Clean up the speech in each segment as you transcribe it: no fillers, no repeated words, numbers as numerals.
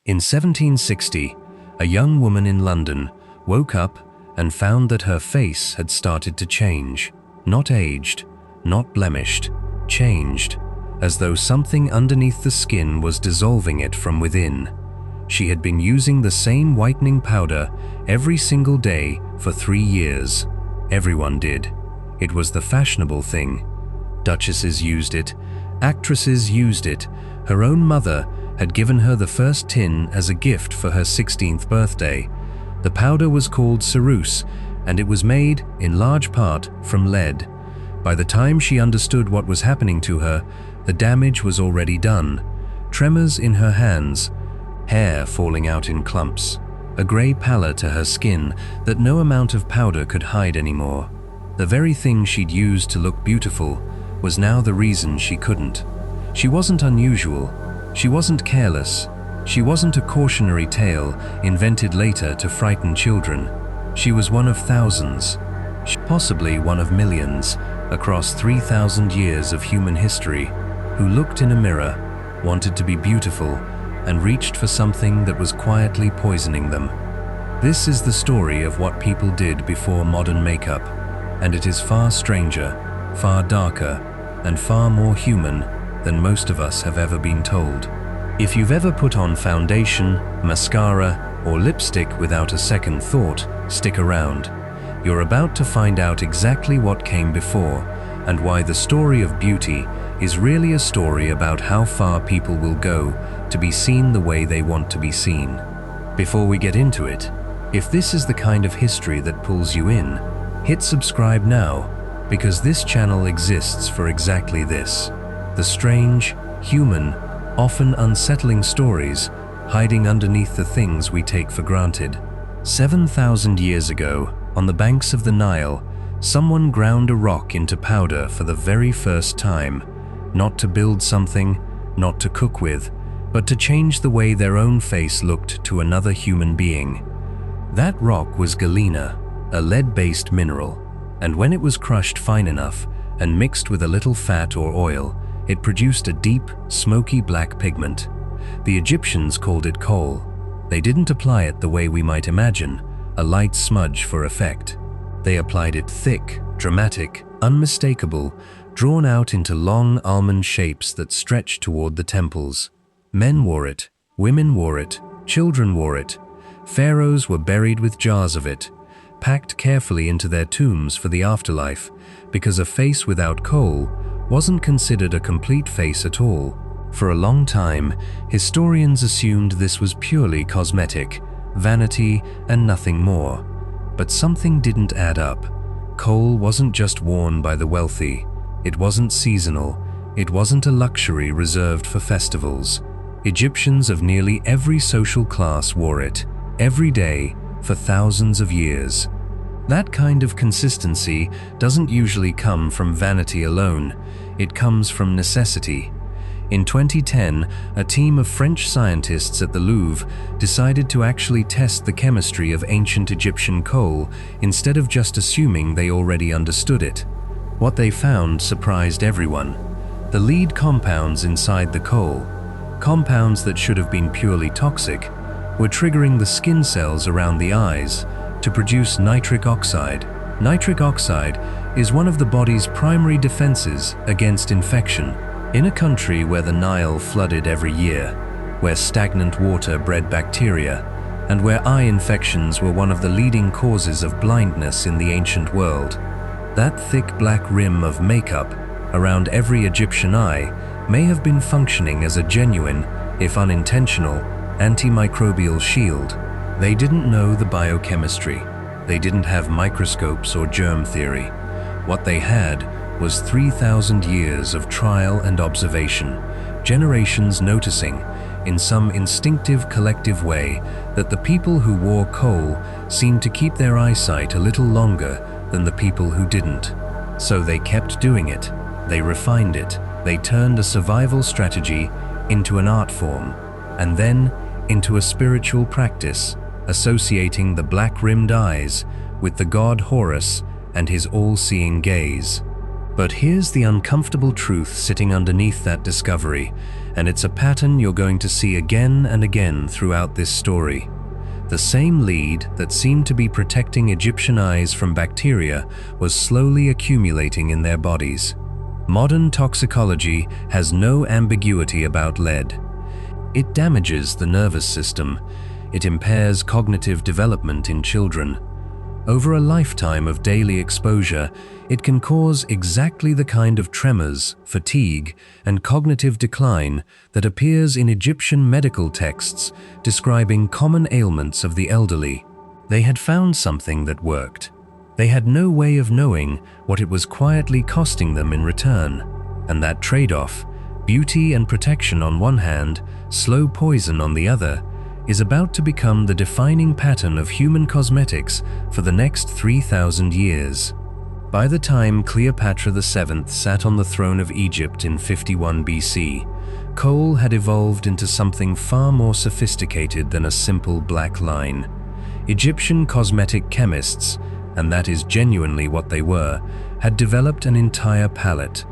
In 1760, a young woman in London woke up and found that her face had started to change. Not aged, not blemished, changed, as though something underneath the skin was dissolving it from within. She had been using the same whitening powder every single day for 3 years. Everyone did. It was the fashionable thing. Duchesses used it, actresses used it. Her own mother had given her the first tin as a gift for her 16th birthday. The powder was called ceruse, and it was made, in large part, from lead. By the time she understood what was happening to her, the damage was already done. Tremors in her hands, hair falling out in clumps, a grey pallor to her skin that no amount of powder could hide anymore. The very thing she'd used to look beautiful was now the reason she couldn't. She wasn't unusual. She wasn't careless. She wasn't a cautionary tale invented later to frighten children. She was one of thousands, possibly one of millions, across 3,000 years of human history, who looked in a mirror, wanted to be beautiful, and reached for something that was quietly poisoning them. This is the story of what people did before modern makeup, and it is far stranger, far darker, and far more human than most of us have ever been told. If you've ever put on foundation, mascara, or lipstick without a second thought, stick around. You're about to find out exactly what came before, and why the story of beauty is really a story about how far people will go to be seen the way they want to be seen. Before we get into it, if this is the kind of history that pulls you in, hit subscribe now, because this channel exists for exactly this. The strange, human, often unsettling stories hiding underneath the things we take for granted. 7,000 years ago, on the banks of the Nile, someone ground a rock into powder for the very first time, not to build something, not to cook with, but to change the way their own face looked to another human being. That rock was galena, a lead-based mineral, and when it was crushed fine enough and mixed with a little fat or oil, it produced a deep, smoky black pigment. The Egyptians called it kohl. They didn't apply it the way we might imagine, a light smudge for effect. They applied it thick, dramatic, unmistakable, drawn out into long almond shapes that stretched toward the temples. Men wore it, women wore it, children wore it. Pharaohs were buried with jars of it, packed carefully into their tombs for the afterlife, because a face without kohl wasn't considered a complete face at all. For a long time, historians assumed this was purely cosmetic, vanity, and nothing more. But something didn't add up. Kohl wasn't just worn by the wealthy. It wasn't seasonal. It wasn't a luxury reserved for festivals. Egyptians of nearly every social class wore it, every day, for thousands of years. That kind of consistency doesn't usually come from vanity alone. It comes from necessity. In 2010, a team of French scientists at the Louvre decided to actually test the chemistry of ancient Egyptian kohl instead of just assuming they already understood it. What they found surprised everyone. The lead compounds inside the kohl, compounds that should have been purely toxic, were triggering the skin cells around the eyes to produce nitric oxide. Nitric oxide is one of the body's primary defenses against infection. In a country where the Nile flooded every year, where stagnant water bred bacteria, and where eye infections were one of the leading causes of blindness in the ancient world, that thick black rim of makeup around every Egyptian eye may have been functioning as a genuine, if unintentional, antimicrobial shield. They didn't know the biochemistry. They didn't have microscopes or germ theory. What they had was 3,000 years of trial and observation, generations noticing, in some instinctive collective way, that the people who wore kohl seemed to keep their eyesight a little longer than the people who didn't. So they kept doing it. They refined it. They turned a survival strategy into an art form, and then into a spiritual practice, associating the black-rimmed eyes with the god Horus and his all-seeing gaze. But here's the uncomfortable truth sitting underneath that discovery, and it's a pattern you're going to see again and again throughout this story. The same lead that seemed to be protecting Egyptian eyes from bacteria was slowly accumulating in their bodies. Modern toxicology has no ambiguity about lead. It damages the nervous system. It impairs cognitive development in children. Over a lifetime of daily exposure, it can cause exactly the kind of tremors, fatigue, and cognitive decline that appears in Egyptian medical texts describing common ailments of the elderly. They had found something that worked. They had no way of knowing what it was quietly costing them in return. And that trade-off, beauty and protection on one hand, slow poison on the other, is about to become the defining pattern of human cosmetics for the next 3,000 years. By the time Cleopatra VII sat on the throne of Egypt in 51 BC, kohl had evolved into something far more sophisticated than a simple black line. Egyptian cosmetic chemists, and that is genuinely what they were, had developed an entire palette.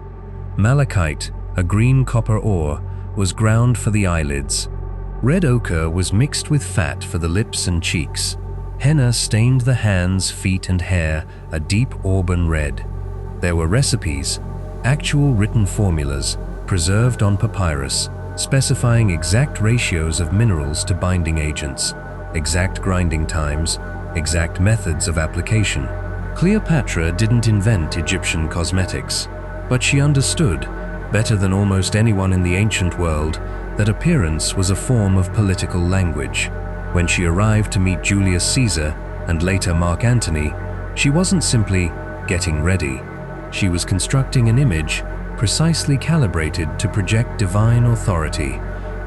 Malachite, a green copper ore, was ground for the eyelids. Red ochre was mixed with fat for the lips and cheeks. Henna stained the hands, feet, and hair a deep auburn red. There were recipes, actual written formulas, preserved on papyrus, specifying exact ratios of minerals to binding agents, exact grinding times, exact methods of application. Cleopatra didn't invent Egyptian cosmetics, but she understood, better than almost anyone in the ancient world, that appearance was a form of political language. When she arrived to meet Julius Caesar and later Mark Antony, she wasn't simply getting ready. She was constructing an image precisely calibrated to project divine authority,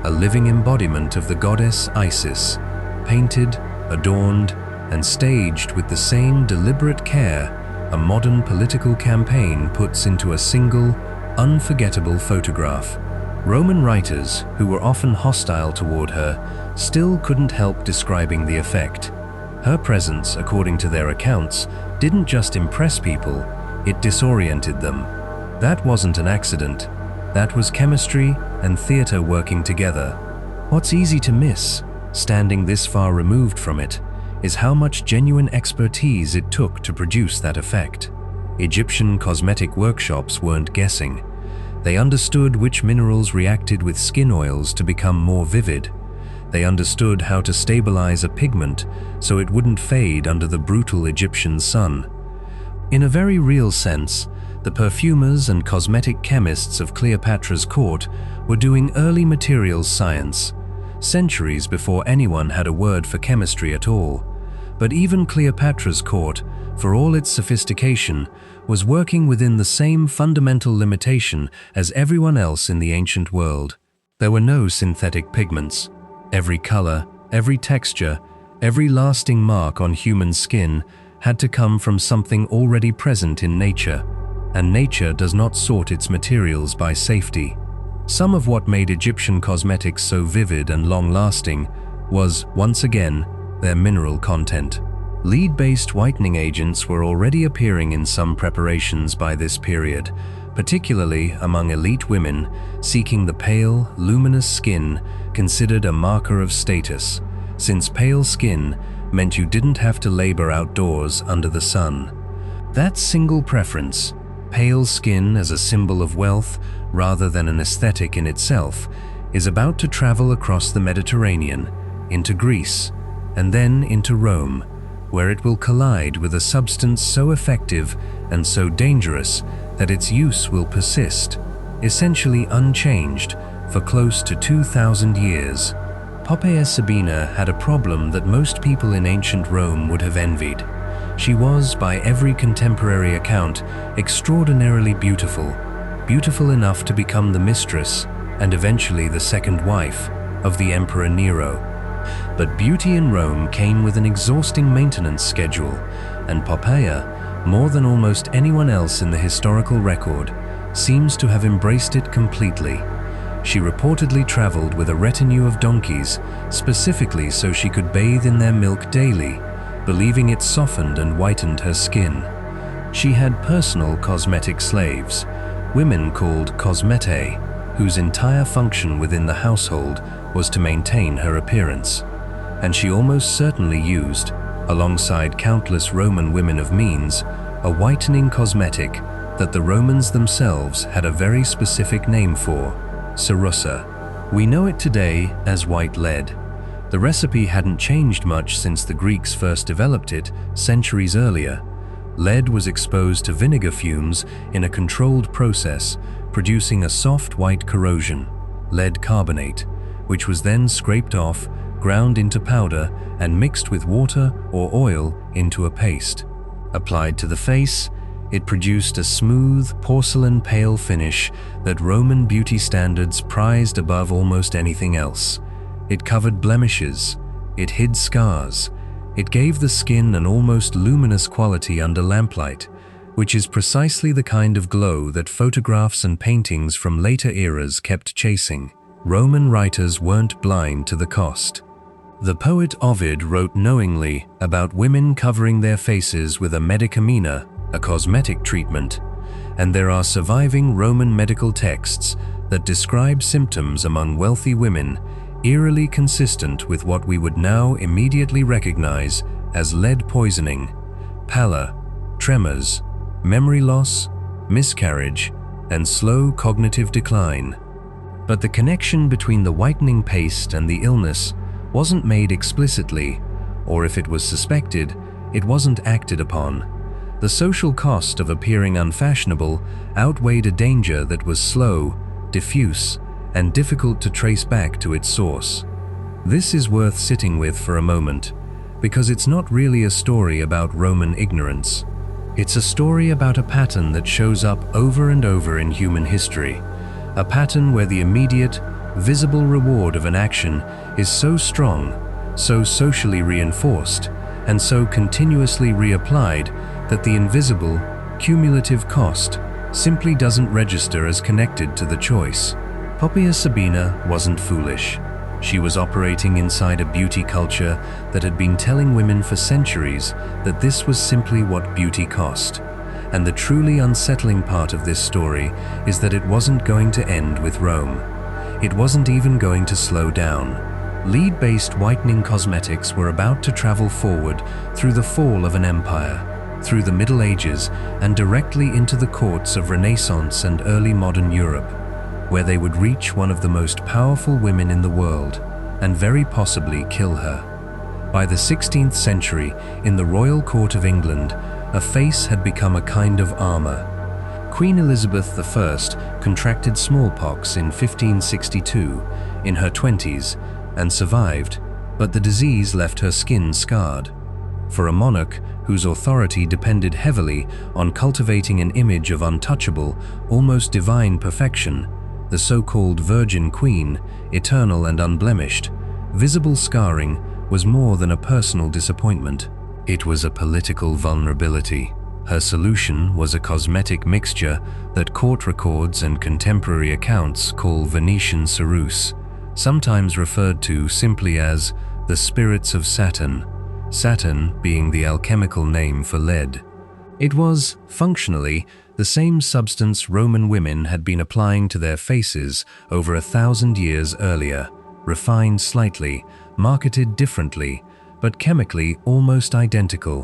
a living embodiment of the goddess Isis, painted, adorned, and staged with the same deliberate care a modern political campaign puts into a single, unforgettable photograph. Roman writers, who were often hostile toward her, still couldn't help describing the effect. Her presence, according to their accounts, didn't just impress people, it disoriented them. That wasn't an accident. That was chemistry and theater working together. What's easy to miss, standing this far removed from it, is how much genuine expertise it took to produce that effect. Egyptian cosmetic workshops weren't guessing. They understood which minerals reacted with skin oils to become more vivid. They understood how to stabilize a pigment so it wouldn't fade under the brutal Egyptian sun. In a very real sense, the perfumers and cosmetic chemists of Cleopatra's court were doing early materials science, centuries before anyone had a word for chemistry at all. But even Cleopatra's court, for all its sophistication, was working within the same fundamental limitation as everyone else in the ancient world. There were no synthetic pigments. Every color, every texture, every lasting mark on human skin had to come from something already present in nature, and nature does not sort its materials by safety. Some of what made Egyptian cosmetics so vivid and long-lasting was, once again, their mineral content. Lead-based whitening agents were already appearing in some preparations by this period, particularly among elite women seeking the pale, luminous skin considered a marker of status, since pale skin meant you didn't have to labor outdoors under the sun. That single preference, pale skin as a symbol of wealth rather than an aesthetic in itself, is about to travel across the Mediterranean, into Greece, and then into Rome, where it will collide with a substance so effective and so dangerous that its use will persist, essentially unchanged, for close to 2,000 years. Poppaea Sabina had a problem that most people in ancient Rome would have envied. She was, by every contemporary account, extraordinarily beautiful, beautiful enough to become the mistress, and eventually the second wife, of the Emperor Nero. But beauty in Rome came with an exhausting maintenance schedule, and Poppaea, more than almost anyone else in the historical record, seems to have embraced it completely. She reportedly traveled with a retinue of donkeys, specifically so she could bathe in their milk daily, believing it softened and whitened her skin. She had personal cosmetic slaves, women called cosmetae, whose entire function within the household was to maintain her appearance. And she almost certainly used, alongside countless Roman women of means, a whitening cosmetic that the Romans themselves had a very specific name for, cerussa. We know it today as white lead. The recipe hadn't changed much since the Greeks first developed it centuries earlier. Lead was exposed to vinegar fumes in a controlled process, producing a soft white corrosion, lead carbonate, which was then scraped off, ground into powder, and mixed with water or oil into a paste. Applied to the face, it produced a smooth, porcelain pale finish that Roman beauty standards prized above almost anything else. It covered blemishes, it hid scars, it gave the skin an almost luminous quality under lamplight, which is precisely the kind of glow that photographs and paintings from later eras kept chasing. Roman writers weren't blind to the cost. The poet Ovid wrote knowingly about women covering their faces with a medicamina, a cosmetic treatment, and there are surviving Roman medical texts that describe symptoms among wealthy women eerily consistent with what we would now immediately recognize as lead poisoning: pallor, tremors, memory loss, miscarriage, and slow cognitive decline. But the connection between the whitening paste and the illness wasn't made explicitly, or if it was suspected, it wasn't acted upon. The social cost of appearing unfashionable outweighed a danger that was slow, diffuse, and difficult to trace back to its source. This is worth sitting with for a moment, because it's not really a story about Roman ignorance. It's a story about a pattern that shows up over and over in human history, a pattern where the immediate, visible reward of an action is so strong, so socially reinforced, and so continuously reapplied that the invisible, cumulative cost simply doesn't register as connected to the choice. Poppaea Sabina wasn't foolish. She was operating inside a beauty culture that had been telling women for centuries that this was simply what beauty cost. And the truly unsettling part of this story is that it wasn't going to end with Rome. It wasn't even going to slow down. Lead-based whitening cosmetics were about to travel forward through the fall of an empire, through the Middle Ages, and directly into the courts of Renaissance and early modern Europe, where they would reach one of the most powerful women in the world, and very possibly kill her. By the 16th century, in the royal court of England, a face had become a kind of armor. Queen Elizabeth I contracted smallpox in 1562, in her 20s, and survived, but the disease left her skin scarred. For a monarch whose authority depended heavily on cultivating an image of untouchable, almost divine perfection, the so-called Virgin Queen, eternal and unblemished, visible scarring was more than a personal disappointment. It was a political vulnerability. Her solution was a cosmetic mixture that court records and contemporary accounts call Venetian ceruse, sometimes referred to simply as the spirits of Saturn, Saturn being the alchemical name for lead. It was, functionally, the same substance Roman women had been applying to their faces over 1,000 years earlier, refined slightly, marketed differently, but chemically almost identical.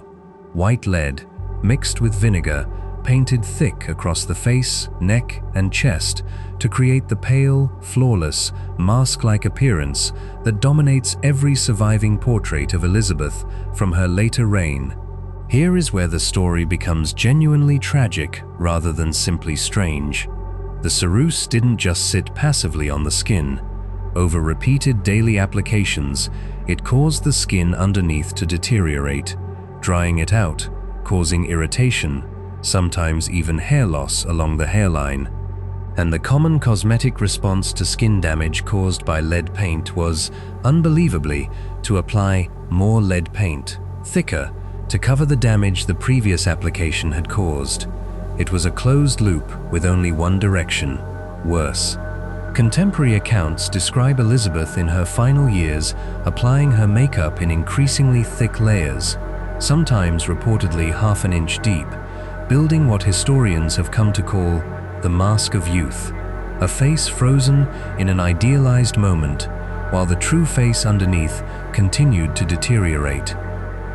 White lead, mixed with vinegar, painted thick across the face, neck, and chest to create the pale, flawless, mask-like appearance that dominates every surviving portrait of Elizabeth from her later reign. Here is where the story becomes genuinely tragic rather than simply strange. The ceruse didn't just sit passively on the skin. Over repeated daily applications, it caused the skin underneath to deteriorate, drying it out, causing irritation, sometimes even hair loss along the hairline. And the common cosmetic response to skin damage caused by lead paint was, unbelievably, to apply more lead paint, thicker, to cover the damage the previous application had caused. It was a closed loop with only one direction: worse. Contemporary accounts describe Elizabeth in her final years applying her makeup in increasingly thick layers, sometimes reportedly half an inch deep, building what historians have come to call the mask of youth, a face frozen in an idealized moment, while the true face underneath continued to deteriorate.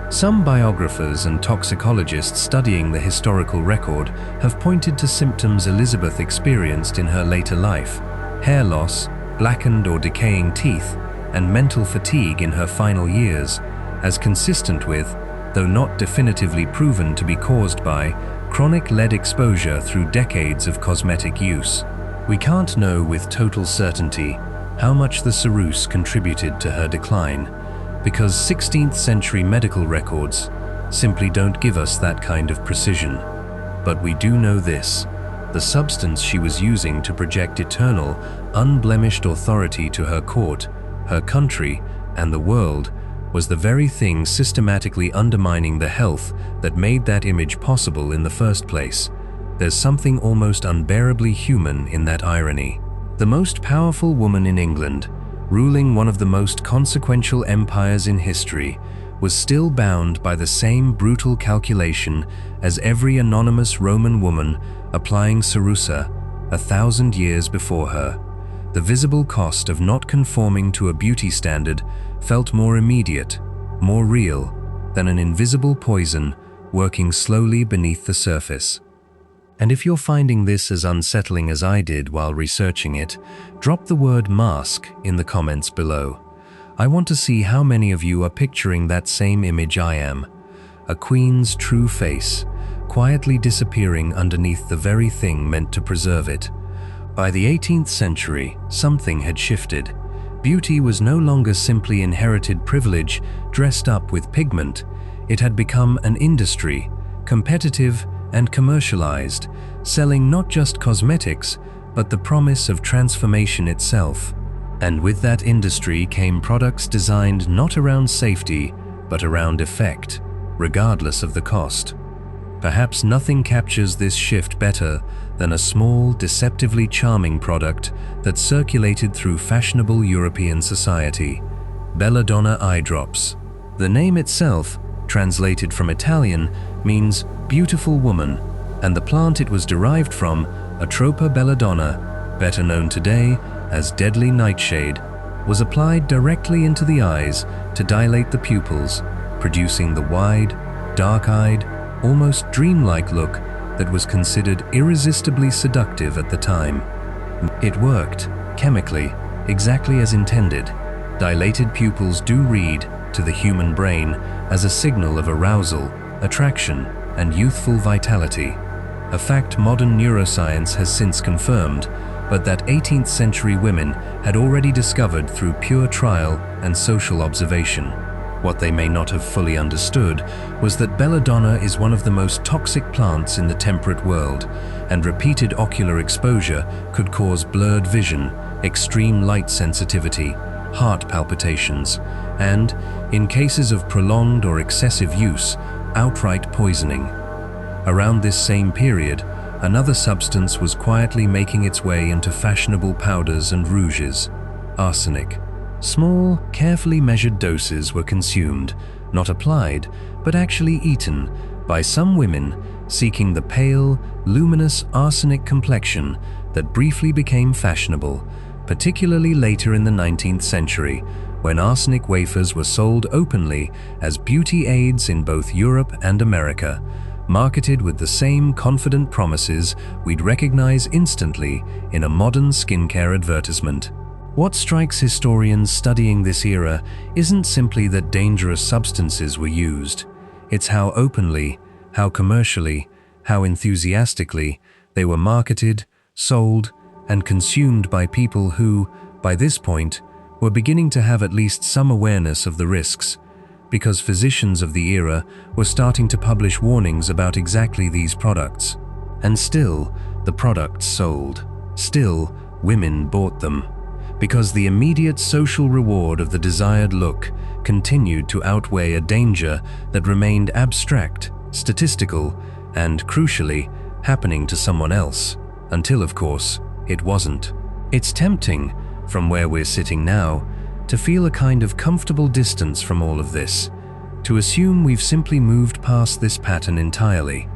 Some biographers and toxicologists studying the historical record have pointed to symptoms Elizabeth experienced in her later life: hair loss, blackened or decaying teeth, and mental fatigue in her final years, as consistent with, though not definitively proven to be caused by, chronic lead exposure through decades of cosmetic use. We can't know with total certainty how much the ceruse contributed to her decline, because 16th century medical records simply don't give us that kind of precision. But we do know this: the substance she was using to project eternal, unblemished authority to her court, her country, and the world was the very thing systematically undermining the health that made that image possible in the first place. There's something almost unbearably human in that irony. The most powerful woman in England, ruling one of the most consequential empires in history, was still bound by the same brutal calculation as every anonymous Roman woman applying cerussa 1,000 years before her. The visible cost of not conforming to a beauty standard felt more immediate, more real, than an invisible poison working slowly beneath the surface. And if you're finding this as unsettling as I did while researching it, drop the word mask in the comments below. I want to see how many of you are picturing that same image I am: a queen's true face, quietly disappearing underneath the very thing meant to preserve it. By the 18th century, something had shifted. Beauty was no longer simply inherited privilege dressed up with pigment. It had become an industry, competitive and commercialized, selling not just cosmetics, but the promise of transformation itself. And with that industry came products designed not around safety, but around effect, regardless of the cost. Perhaps nothing captures this shift better than a small, deceptively charming product that circulated through fashionable European society: belladonna eye drops. The name itself, translated from Italian, means beautiful woman, and the plant it was derived from, Atropa belladonna, better known today as deadly nightshade, was applied directly into the eyes to dilate the pupils, producing the wide, dark-eyed, almost dreamlike look that was considered irresistibly seductive at the time. It worked, chemically, exactly as intended. Dilated pupils do read, to the human brain, as a signal of arousal, attraction, and youthful vitality. A fact modern neuroscience has since confirmed, but that 18th century women had already discovered through pure trial and social observation. What they may not have fully understood was that belladonna is one of the most toxic plants in the temperate world, and repeated ocular exposure could cause blurred vision, extreme light sensitivity, heart palpitations, and, in cases of prolonged or excessive use, outright poisoning. Around this same period, another substance was quietly making its way into fashionable powders and rouges: arsenic. Small, carefully measured doses were consumed, not applied, but actually eaten, by some women seeking the pale, luminous arsenic complexion that briefly became fashionable, particularly later in the 19th century, when arsenic wafers were sold openly as beauty aids in both Europe and America, marketed with the same confident promises we'd recognize instantly in a modern skincare advertisement. What strikes historians studying this era isn't simply that dangerous substances were used. It's how openly, how commercially, how enthusiastically they were marketed, sold, and consumed by people who, by this point, were beginning to have at least some awareness of the risks, because physicians of the era were starting to publish warnings about exactly these products. And still, the products sold. Still, women bought them, because the immediate social reward of the desired look continued to outweigh a danger that remained abstract, statistical, and, crucially, happening to someone else, until, of course, it wasn't. It's tempting, from where we're sitting now, to feel a kind of comfortable distance from all of this, to assume we've simply moved past this pattern entirely.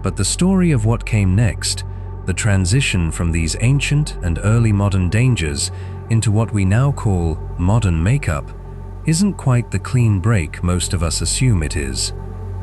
But the story of what came next, the the transition from these ancient and early modern dangers into what we now call modern makeup isn't quite the clean break most of us assume it is.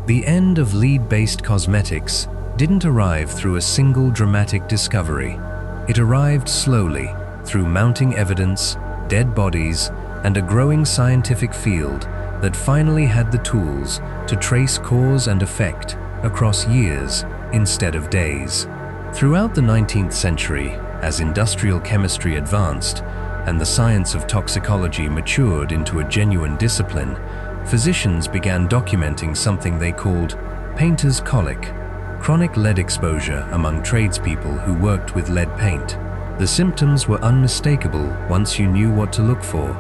The end of lead-based cosmetics didn't arrive through a single dramatic discovery. It arrived slowly, through mounting evidence, dead bodies, and a growing scientific field that finally had the tools to trace cause and effect across years instead of days. Throughout the 19th century, as industrial chemistry advanced and the science of toxicology matured into a genuine discipline, physicians began documenting something they called painter's colic, chronic lead exposure among tradespeople who worked with lead paint. The symptoms were unmistakable once you knew what to look for: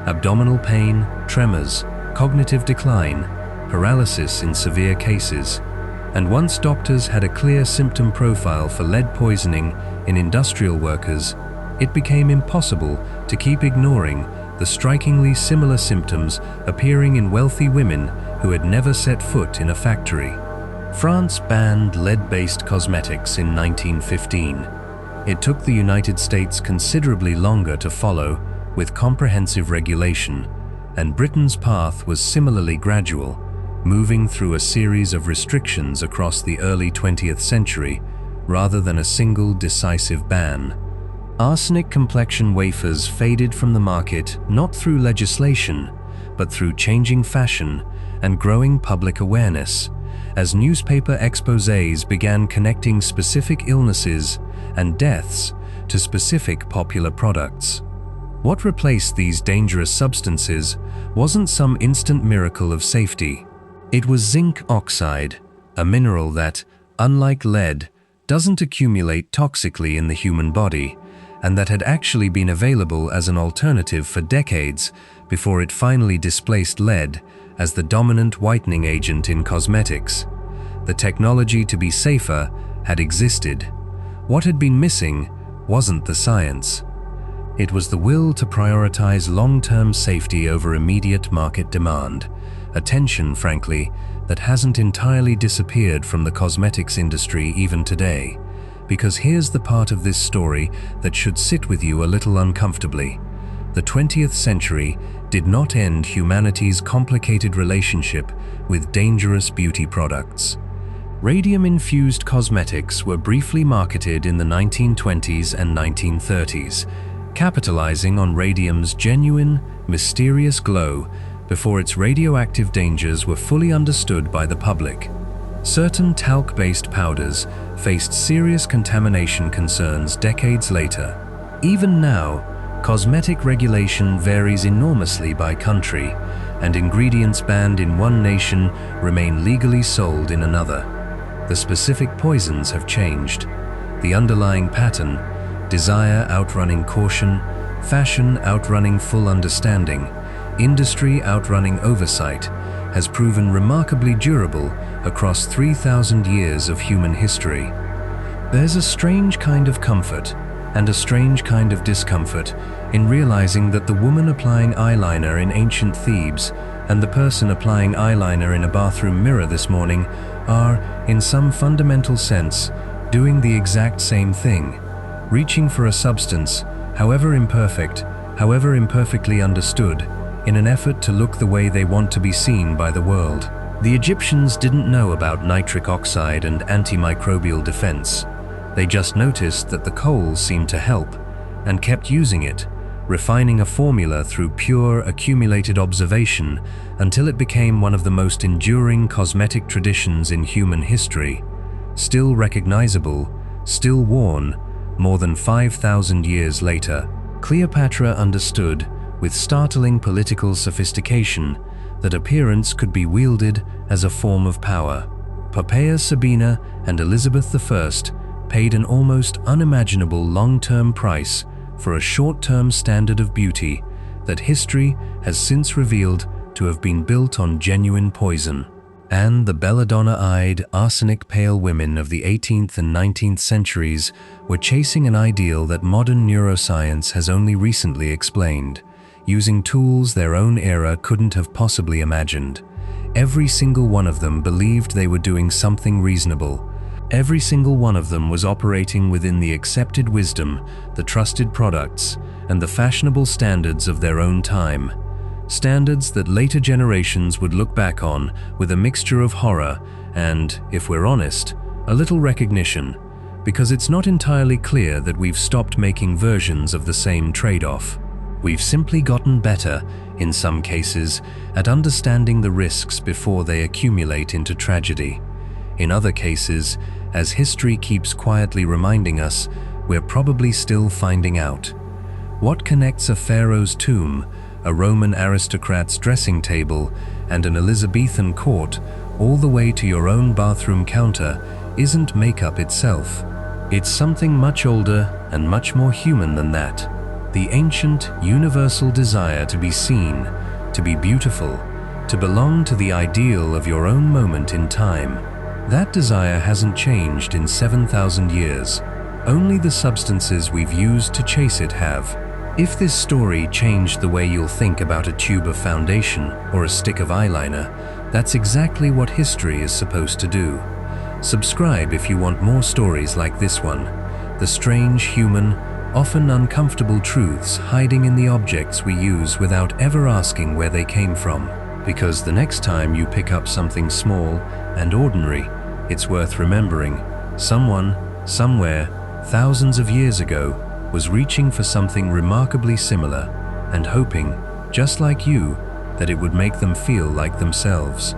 abdominal pain, tremors, cognitive decline, paralysis in severe cases. And once doctors had a clear symptom profile for lead poisoning in industrial workers, it became impossible to keep ignoring the strikingly similar symptoms appearing in wealthy women who had never set foot in a factory. France banned lead-based cosmetics in 1915. It took the United States considerably longer to follow, with comprehensive regulation, and Britain's path was similarly gradual, moving through a series of restrictions across the early 20th century rather than a single decisive ban. Arsenic complexion wafers faded from the market not through legislation, but through changing fashion and growing public awareness, as newspaper exposés began connecting specific illnesses and deaths to specific popular products. What replaced these dangerous substances wasn't some instant miracle of safety. It was zinc oxide, a mineral that, unlike lead, doesn't accumulate toxically in the human body, and that had actually been available as an alternative for decades before it finally displaced lead as the dominant whitening agent in cosmetics. The technology to be safer had existed. What had been missing wasn't the science. It was the will to prioritize long-term safety over immediate market demand, a tension, frankly, that hasn't entirely disappeared from the cosmetics industry even today. Because here's the part of this story that should sit with you a little uncomfortably. The 20th century did not end humanity's complicated relationship with dangerous beauty products. Radium-infused cosmetics were briefly marketed in the 1920s and 1930s, capitalizing on radium's genuine, mysterious glow before its radioactive dangers were fully understood by the public. Certain talc-based powders faced serious contamination concerns decades later. Even now, cosmetic regulation varies enormously by country, and ingredients banned in one nation remain legally sold in another. The specific poisons have changed. The underlying pattern, desire outrunning caution, fashion outrunning full understanding, industry outrunning oversight, has proven remarkably durable across 3,000 years of human history. There's a strange kind of comfort and a strange kind of discomfort in realizing that the woman applying eyeliner in ancient Thebes and the person applying eyeliner in a bathroom mirror this morning are, in some fundamental sense, doing the exact same thing, reaching for a substance, however imperfect, however imperfectly understood, in an effort to look the way they want to be seen by the world. The Egyptians didn't know about nitric oxide and antimicrobial defense. They just noticed that the coal seemed to help, and kept using it, refining a formula through pure accumulated observation until it became one of the most enduring cosmetic traditions in human history. Still recognizable, still worn, more than 5,000 years later. Cleopatra understood, with startling political sophistication, that appearance could be wielded as a form of power. Poppaea Sabina and Elizabeth I paid an almost unimaginable long-term price for a short-term standard of beauty that history has since revealed to have been built on genuine poison. And the belladonna-eyed, arsenic-pale women of the 18th and 19th centuries were chasing an ideal that modern neuroscience has only recently explained, using tools their own era couldn't have possibly imagined. Every single one of them believed they were doing something reasonable, Every single one of them was operating within the accepted wisdom, the trusted products, and the fashionable standards of their own time. Standards that later generations would look back on with a mixture of horror and, if we're honest, a little recognition, because it's not entirely clear that we've stopped making versions of the same trade-off. We've simply gotten better, in some cases, at understanding the risks before they accumulate into tragedy. In other cases, as history keeps quietly reminding us, we're probably still finding out. What connects a pharaoh's tomb, a Roman aristocrat's dressing table, and an Elizabethan court all the way to your own bathroom counter isn't makeup itself. It's something much older and much more human than that. The ancient, universal desire to be seen, to be beautiful, to belong to the ideal of your own moment in time. That desire hasn't changed in 7,000 years. Only the substances we've used to chase it have. If this story changed the way you'll think about a tube of foundation or a stick of eyeliner, that's exactly what history is supposed to do. Subscribe if you want more stories like this one. The strange, human, often uncomfortable truths hiding in the objects we use without ever asking where they came from. Because the next time you pick up something small and ordinary, it's worth remembering. Someone, somewhere, thousands of years ago, was reaching for something remarkably similar and hoping, just like you, that it would make them feel like themselves.